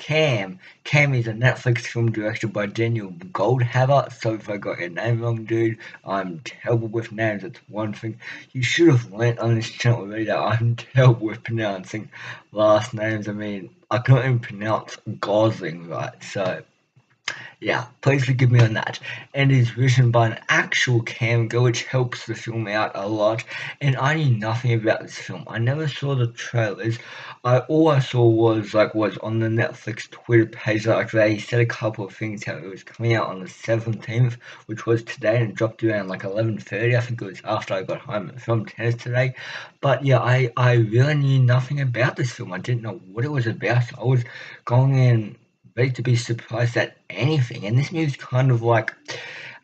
Cam. Cam is a Netflix film directed by Daniel Goldhaber. So if I got your name wrong, dude, I'm terrible with names. That's one thing you should have learnt on this channel already, that I'm terrible with pronouncing last names. I mean, I can't even pronounce Gosling right. So yeah, please forgive me on that. And is written by an actual cam girl, which helps the film out a lot. And I knew nothing about this film. I never saw the trailers. All I saw was on the Netflix Twitter page. Like they said a couple of things how it was coming out on the 17th, which was today, and it dropped around like 11:30. I think it was after I got home from tennis today. But yeah, I really knew nothing about this film. I didn't know what it was about. So I was going in ready to be surprised at anything. And this movie's kind of like,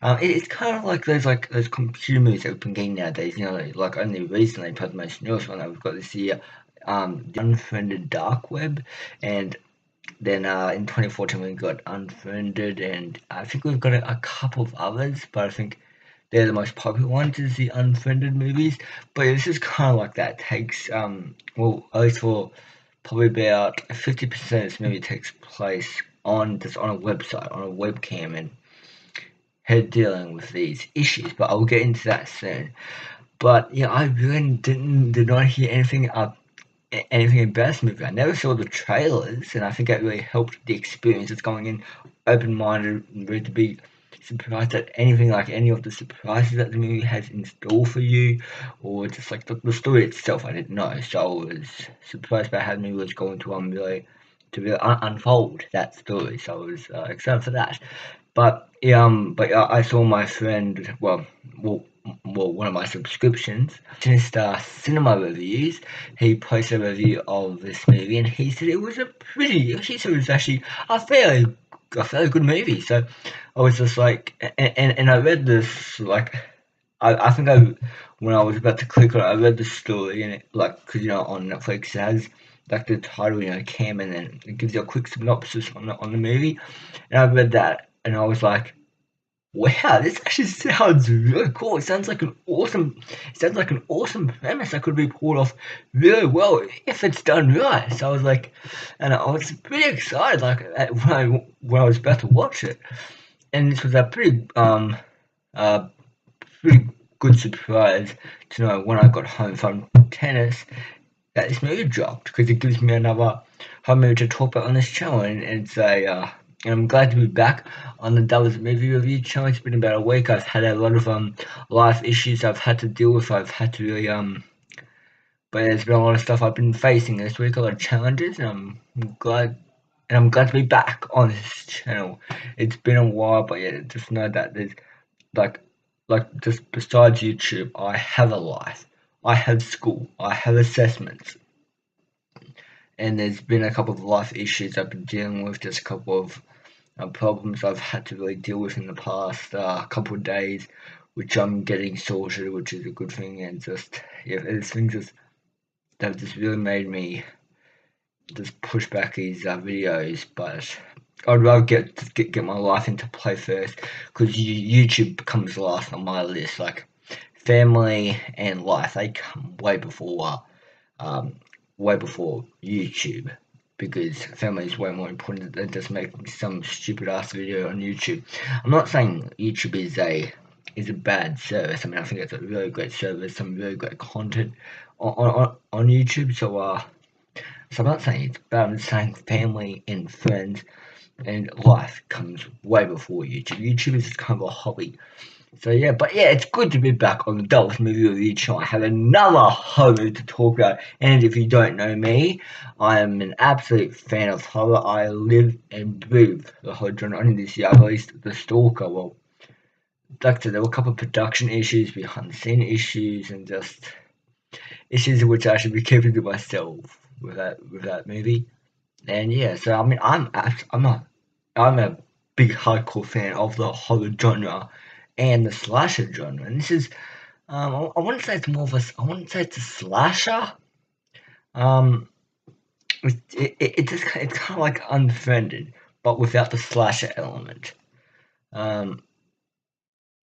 it's kind of like those computer movies that we've been getting nowadays. You know, like only recently, probably the most newest one that we've got this year, the Unfriended Dark Web, and then in 2014 we got Unfriended, and I think we've got a couple of others, but I think they're the most popular ones is the Unfriended movies. But yeah, this is kind of like that. It takes well, at least for probably about 50% of this movie takes place on a website, on a webcam, and her dealing with these issues. But I'll get into that soon. But yeah, I really did not hear anything about this movie. I never saw the trailers, and I think that really helped the experience. It's going in open-minded and ready to be surprised at anything, like any of the surprises that the movie has in store for you, or just like the story itself. I didn't know, so I was surprised by how the movie was going to really unfold that story. So I was excited for that. But I saw my friend, one of my subscriptions, Sinister Cinema Reviews. He posted a review of this movie, and he said it was he said it was actually a fairly good movie. So I was just like, and I read this like, I think when I was about to click on it, I read the story, and it, like, because on Netflix it has like the title, Cam, and then it gives you a quick synopsis on the movie, and I read that, and I was like, wow, this actually sounds really cool. It sounds like an awesome premise that could be pulled off really well if it's done right. So I was like, and I was pretty excited, like when I was about to watch it, and this was a uh, pretty good surprise to know when I got home from tennis that this movie dropped, because it gives me another home movie to talk about on this channel, and and I'm glad to be back on the Dallas Movie Review channel. It's been about a week. I've had a lot of life issues I've had to deal with. I've had to really but there's been a lot of stuff I've been facing this week, a lot of challenges, and I'm glad to be back on this channel. It's been a while, but yeah, just know that there's like just besides YouTube, I have a life. I have school. I have assessments, and there's been a couple of life issues I've been dealing with. Just a couple of problems I've had to really deal with in the past couple of days, which I'm getting sorted, which is a good thing. And just yeah, it's things that have just really made me just push back these videos, but I'd rather get my life into play first, because YouTube comes last on my list. Like family and life, they come um, way before YouTube, because family is way more important than just making some stupid ass video on YouTube. I'm not saying YouTube is a bad service. I mean, I think it's a really great service, some really great content on YouTube. So I'm not saying it's bad. I'm just saying family and friends and life comes way before YouTube. YouTube is just kind of a hobby. So yeah, but yeah, it's good to be back on the Dallas Movie Review channel. I have another horror to talk about, and if you don't know me, I am an absolute fan of horror. I live and breathe the horror genre. Only this year I released The Stalker. Well, like I said, there were a couple of production issues, behind the scene issues, and just issues which I should be keeping to myself with that movie. And yeah, so I mean, I'm a big hardcore fan of the horror genre and the slasher genre. And this is, I wouldn't say it's more of a, I wouldn't say it's a slasher. Um, it's kind of like Unfriended, but without the slasher element. Um,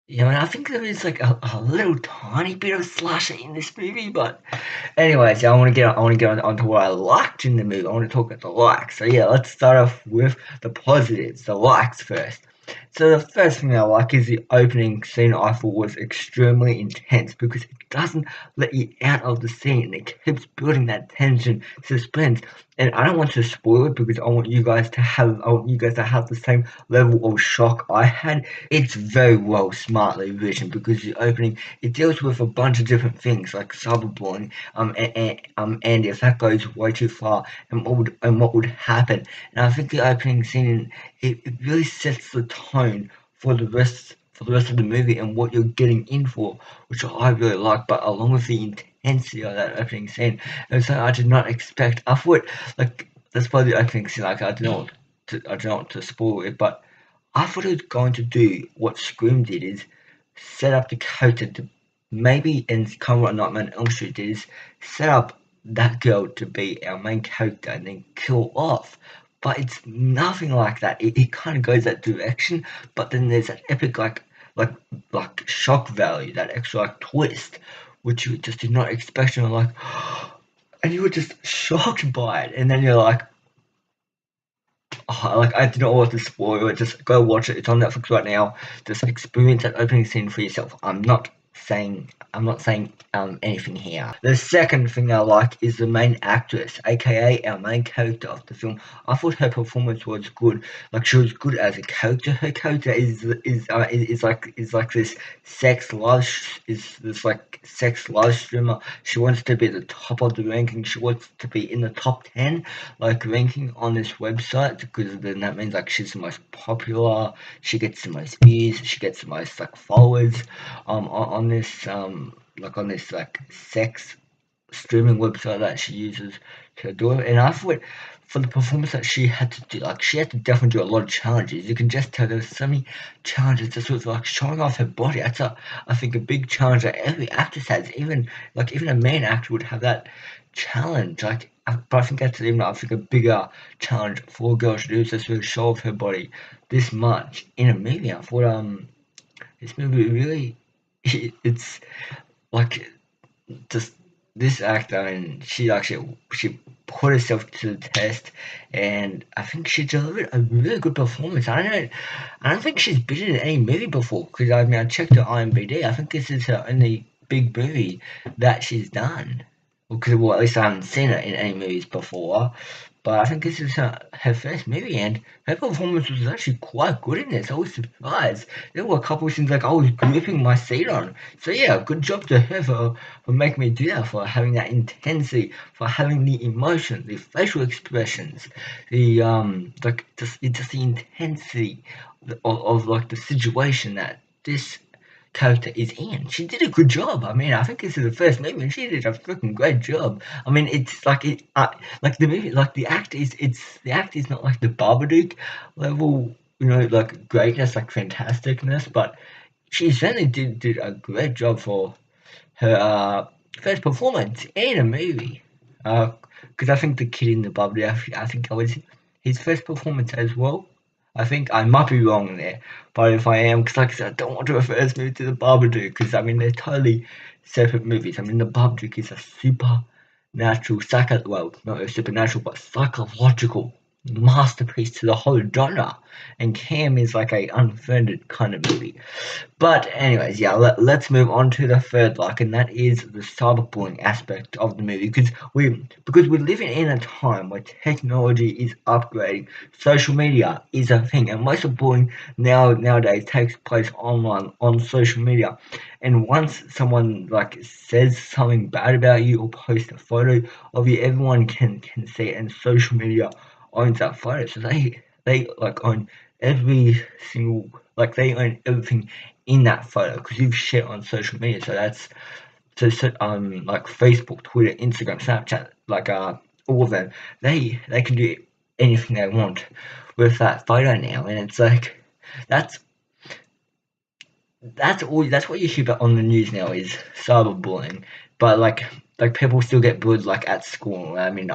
Yeah, and I think there is like a little tiny bit of slasher in this movie, but anyways, yeah, I want to get onto what I liked in the movie. I want to talk about the likes. So yeah, let's start off with the positives, the likes first. So the first thing I like is the opening scene. I thought was extremely intense because it doesn't let you out of the scene, and it keeps building that tension, suspense. And I don't want to spoil it because I want you guys to have the same level of shock I had. It's very well smartly written because the opening it deals with a bunch of different things like cyberbullying, and if that goes way too far, and what would happen. And I think the opening scene it really sets the tone for the rest of the movie and what you're getting in for, which I really like. But along with the intensity of that opening scene, it was something I did not expect. I thought like that's why the opening scene like I don't know what to spoil it, but I thought it was going to do what Scream did is set up the character to maybe and kind of what Nightmare on Elm Street did is set up that girl to be our main character and then kill off. But it's nothing like that. It kind of goes that direction, but then there's that epic like like shock value, that extra like twist, which you just did not expect. And you're like, and you were just shocked by it, and then you're like, oh, like I do not want to spoil it. Just go watch it. It's on Netflix right now. Just experience that opening scene for yourself. I'm not saying anything here. The second thing I like is the main actress, aka our main character of the film. I thought her performance was good. Like she was good as a character. Her character is like this sex love streamer. She wants to be at the top of the ranking. She wants to be in the top 10 like ranking on this website because then that means like she's the most popular, she gets the most views, she gets the most like followers on this on this like sex streaming website that she uses to do it. And I thought for the performance that she had to do, like she had to definitely do a lot of challenges. You can just tell there's so many challenges just with like showing off her body. That's I think a big challenge that every actress has. Even a main actor would have that challenge. But I think that's even I think a bigger challenge for a girl to do is just really show off her body this much in a movie. I thought this movie really it's like just this actor and she put herself to the test and I think she delivered a really good performance. I don't think she's been in any movie before because I mean I checked her IMDb. I think this is her only big movie that she's done. Because well, at least I haven't seen her in any movies before. But I think this is her first movie, and her performance was actually quite good in this. I was surprised. There were a couple of scenes like I was gripping my seat on. So yeah, good job to her for making me do that, for having that intensity, for having the emotion, the facial expressions, the just the intensity of like the situation that this character is in. She did a good job. I mean, I think this is the first movie, and she did a freaking great job. I mean, it's like like the movie, like the act is not like the Babadook level, you know, like greatness, like fantasticness, but she certainly did a great job for her first performance in a movie. Because I think the kid in the Babadook, I think I was his first performance as well. I think I might be wrong there, but if I am, because like I said, I don't want to refer this movie to the Babadook, because I mean they're totally separate movies. I mean the Babadook is a well, not a supernatural, but psychological masterpiece to the whole genre, and Cam is like a unfriended kind of movie. But anyways, yeah, let's move on to the third like, and that is the cyberbullying aspect of the movie. Because we're living in a time where technology is upgrading, social media is a thing, and most of bullying nowadays takes place online on social media. And once someone like says something bad about you or posts a photo of you, everyone can see it, and social media owns that photo, so they like own every single they own everything in that photo because you've shared on social media. So that's like Facebook, Twitter, Instagram, Snapchat, all of them. They can do anything they want with that photo now, and it's like that's that's what you hear about on the news now is cyberbullying. But like people still get bullied like at school. I mean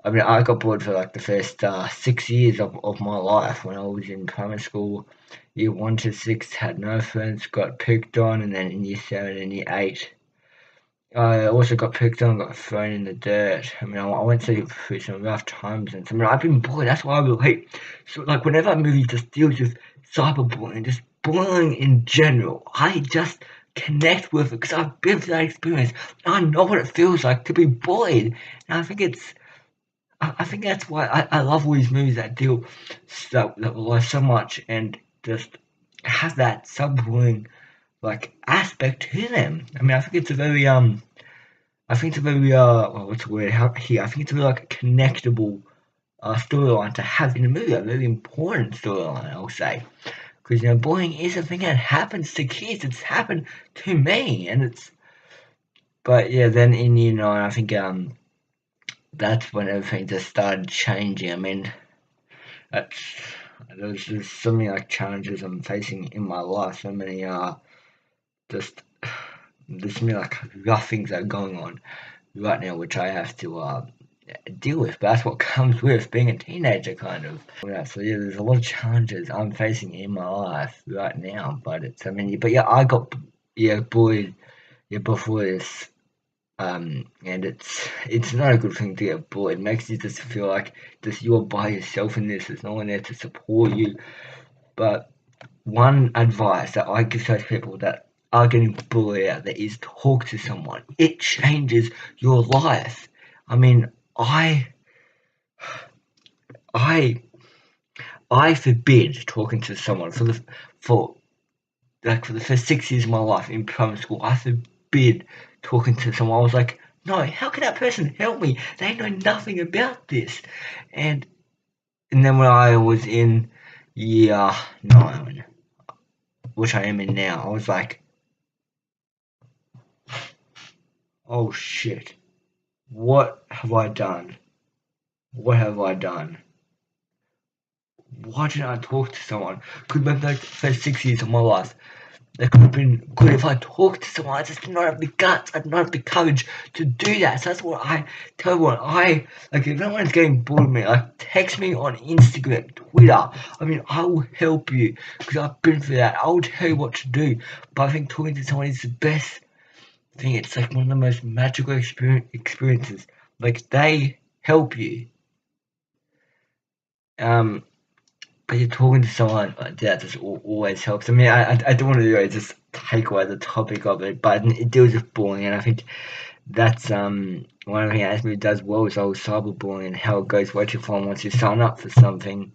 I mean, I got bullied for like the first 6 years of my life when I was in primary school. Year 1 to 6, had no friends, got picked on, and then in year 7 and year 8, I also got picked on, got thrown in the dirt. I mean, I went through some rough times, and I mean, I've been bullied. That's why I relate. So, like, whenever a movie just deals with cyberbullying, just bullying in general, I just connect with it because I've been through that experience. I know what it feels like to be bullied, and I think that's why I love all these movies that deal that rely so much and just have that cyberbullying like aspect to them. I mean, I think it's a very I think it's a very what's the word here? I think it's a very like connectable storyline to have in a movie, a very important storyline, I'll say, because bullying is a thing that happens to kids. It's happened to me, and but yeah, then in year 9, I think that's when everything just started changing. I mean, that's there's just so many like challenges I'm facing in my life. So many just there's so many like rough things that are going on right now, which I have to deal with. But that's what comes with being a teenager, kind of. Yeah, so yeah, there's a lot of challenges I'm facing in my life right now. But but yeah, I got bullied before this. And it's not a good thing to get bullied. It makes you just feel like just you're by yourself in this. There's no one there to support you. But one advice that I give to those people that are getting bullied out there is talk to someone. It changes your life. I mean, I I forbid talking to someone for for the first 6 years of my life in primary school. I forbid talking to someone. I was like, no, how can that person help me? They know nothing about this. And then when I was in year 9, which I am in now, I was like, oh shit, what have I done? What have I done? Why didn't I talk to someone? Could have been like the first 6 years of my life. That could have been good if I talked to someone. I just did not have the guts. I did not have the courage to do that. So that's what I tell everyone. If anyone's getting bored of me, like text me on Instagram, Twitter. I mean, I will help you because I've been through that. I will tell you what to do. But I think talking to someone is the best thing. It's like one of the most magical experiences. Like they help you. But you're talking to someone like that just always helps. I mean, I don't want to just take away the topic of it, but it deals with bullying, and I think that's one of the things this movie does well is all cyberbullying and how it goes way too far once you sign up for something.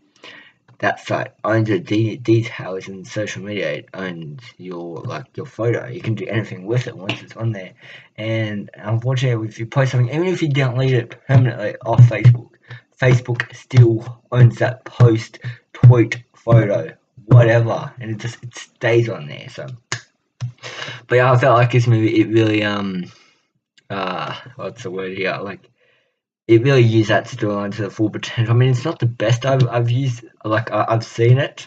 That site owns the details in social media. It owns your photo. You can do anything with it once it's on there. And unfortunately, if you post something, even if you delete it permanently off Facebook, Facebook still owns that post, tweet, photo, whatever, and it stays on there. So, but yeah, I felt like this movie it really what's the word here like it really used that storyline to the full potential. I mean, it's not the best I've used. I've seen it.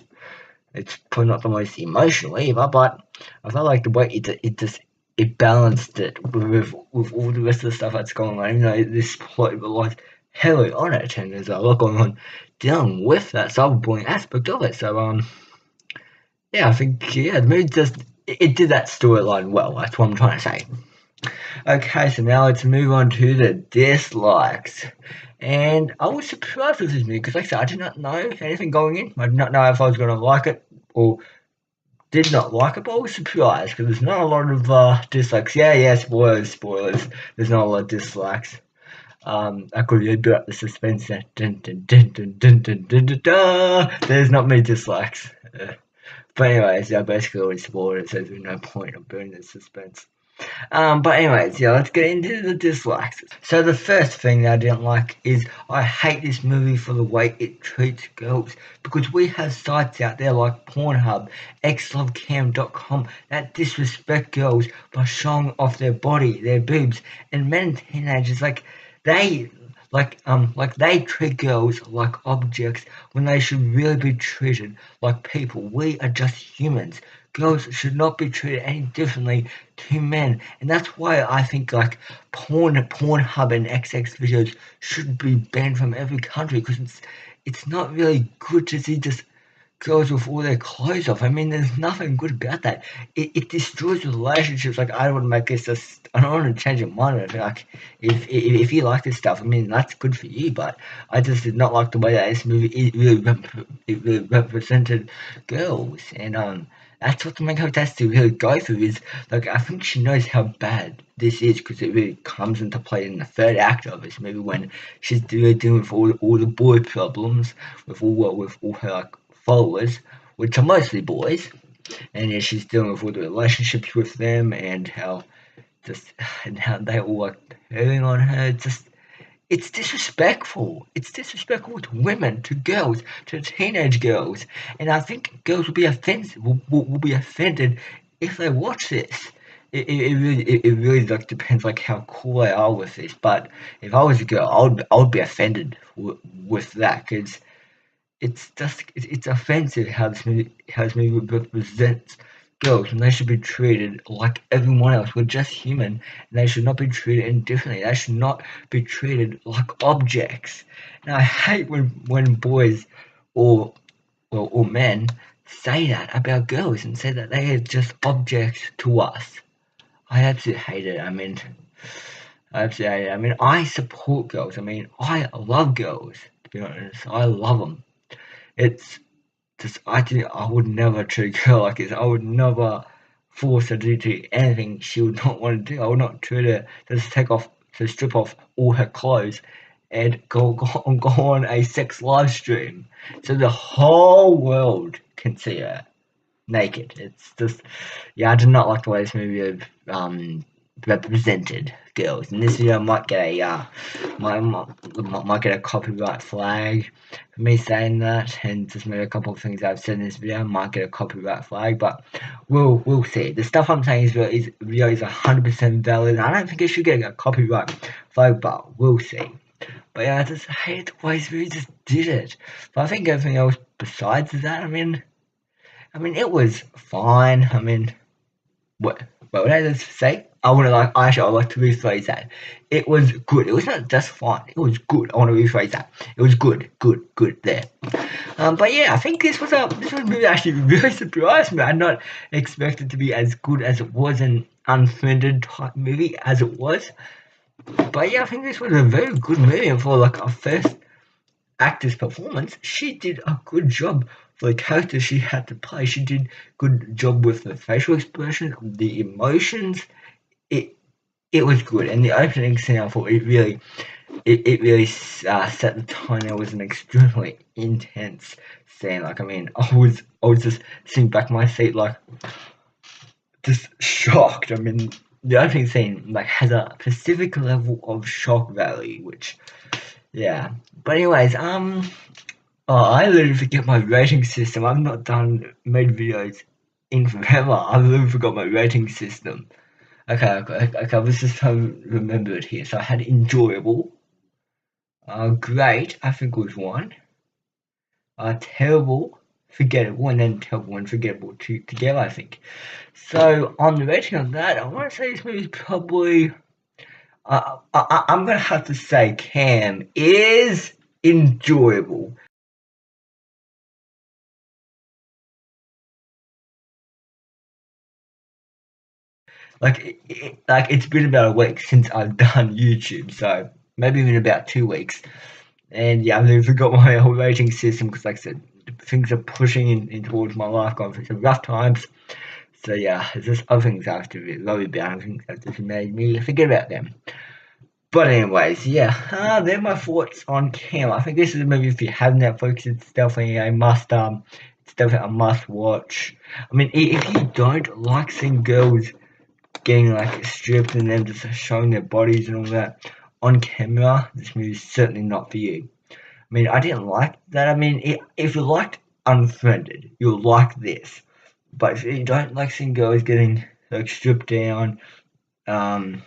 It's probably not the most emotional either, but I felt like the way it balanced it with all the rest of the stuff that's going on. Even though this plot relies heavily on it, and there's a lot going on dealing with that cyberbullying aspect of it. So yeah, I think the movie it did that storyline well. That's what I'm trying to say. Okay, so now let's move on to the dislikes. And I was surprised with this movie because, like I said, I did not know anything going in. I did not know if I was going to like it or did not like it, but I was surprised because there's not a lot of dislikes. Yeah, spoilers. There's not a lot of dislikes. I could really build up the suspense there. Dun, dun, dun, dun, dun, dun, dun, dun, dun. There's not many dislikes. But anyways, I basically already spoiled it, so there's no point of building the suspense. But anyways, let's get into the dislikes. So the first thing that I didn't like is I hate this movie for the way it treats girls. Because we have sites out there like Pornhub, xlovecam.com that disrespect girls by showing off their body, their boobs, and men and teenagers they they treat girls like objects when they should really be treated like people. We are just humans. girls should not be treated any differently to men, and that's why I think like Pornhub and XX videos should be banned from every country because it's not really good to see just girls with all their clothes off. I mean, there's nothing good about that. It destroys relationships. Like, I don't want to make this just, I don't want to change your mind. Like, if you like this stuff, I mean, that's good for you. But I just did not like the way that this movie it really represented girls, and that's what the main character has to really go through. Is like, I think she knows how bad this is because it really comes into play in the third act of this movie when she's really dealing with all the boy problems with all her like followers, which are mostly boys, and yeah, she's dealing with all the relationships with them and how just and how they all like turning on her. Just it's disrespectful. It's disrespectful to women, to girls, to teenage girls, and I think girls will be offended. Will be offended if they watch this. It really like depends like how cool they are with this. But if I was a girl, I would be offended with that because it's offensive how this movie represents girls when they should be treated like everyone else. We're just human and they should not be treated indifferently. They should not be treated like objects. And I hate when boys or or men say that about girls and say that they are just objects to us. I absolutely hate it. I absolutely hate it. I mean, I support girls. I mean, I love girls, to be honest. I love them. It's just I would never treat a girl like this. I would never force her to do anything she would not want to do. I would not treat her to strip off all her clothes and go on a sex live stream so the whole world can see her naked. It's just, yeah, I do not like the way this movie represented girls. In this video, I might get a might get a copyright flag for me saying that, and just maybe a couple of things I've said in this video might get a copyright flag, but we'll see. The stuff I'm saying is 100% valid. I don't think it should get a copyright flag, but we'll see. But yeah, I just hate the way this movie just did it. But I think everything else besides that, I mean, it was fine. I mean, what would I just say? I want to like actually I would like to rephrase that. It was good. It was not just fine. It was good. I want to rephrase that. It was good there. But yeah, I think this was movie actually really surprised me. I not expected to be as good as it was, an Unfriended type movie as it was. But yeah, I think this was a very good movie, and for like a first actor's performance, she did a good job for the character she had to play. She did good job with the facial expression, the emotions. It it was good, and the opening scene I thought it really set the tone. It was an extremely intense scene. Like, I mean, I was just sitting back in my seat like just shocked. I mean, the opening scene like has a specific level of shock value, which yeah. But anyways, I literally forget my rating system. I've not made videos in forever. I literally forgot my rating system. Okay, let's just try to remember it here. So I had enjoyable, great, I think was one, terrible, forgettable, and then terrible and forgettable together, I think. So on the rating of that, I want to say this movie is probably, I'm gonna have to say Cam is enjoyable. Like it's been about a week since I've done YouTube, so maybe even about 2 weeks. And yeah, I've forgot my whole rating system because, like I said, things are pushing in towards my life, going through some rough times. So yeah, there's just other things I have to worry about. Things that just made me forget about them. But anyways, yeah, they're my thoughts on Cam. I think this is a movie if you have Netflix, it's definitely it's definitely a must watch. I mean, if you don't like seeing girls getting like stripped and them just showing their bodies and all that on camera, this movie is certainly not for you. I mean, I didn't like that. I mean, if you liked Unfriended, you'll like this. But if you don't like seeing girls getting like stripped down, um,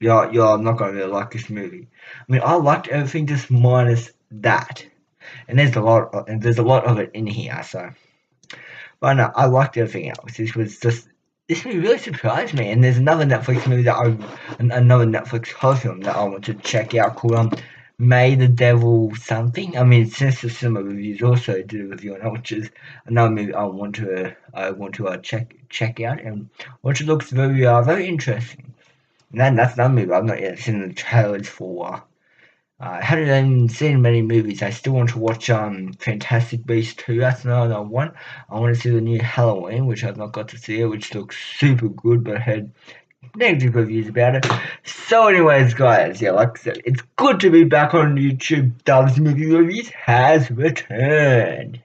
you're not gonna really like this movie. I mean, I liked everything just minus that, and there's a lot of it in here. So, But no, I liked everything else. This movie really surprised me. And there's another Netflix movie another Netflix horror film that I want to check out called May the Devil Something. I mean, Sinister Cinema Reviews also did a review on it, which is another movie I want to check out, and which looks very interesting. And then that's another movie I've not yet seen the trailers for. I haven't even seen many movies. I still want to watch Fantastic Beasts 2. That's another one. I want to see the new Halloween, which I've not got to see, which looks super good, but I heard negative reviews about it. So anyways, guys, yeah, like I said, it's good to be back on YouTube. Dove's Movie Reviews has returned.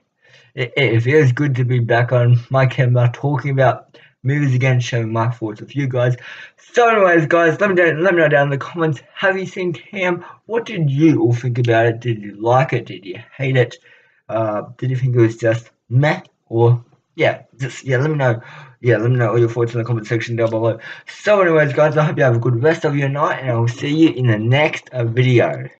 It feels good to be back on my camera talking about movies again, sharing my thoughts with you guys. So anyways, guys, let me know down in the comments, have you seen Cam? What did you all think about it? Did you like it? Did you hate it? Did you think it was just meh? Or let me know. Yeah, let me know all your thoughts in the comment section down below. So anyways, guys, I hope you have a good rest of your night, and I will see you in the next video.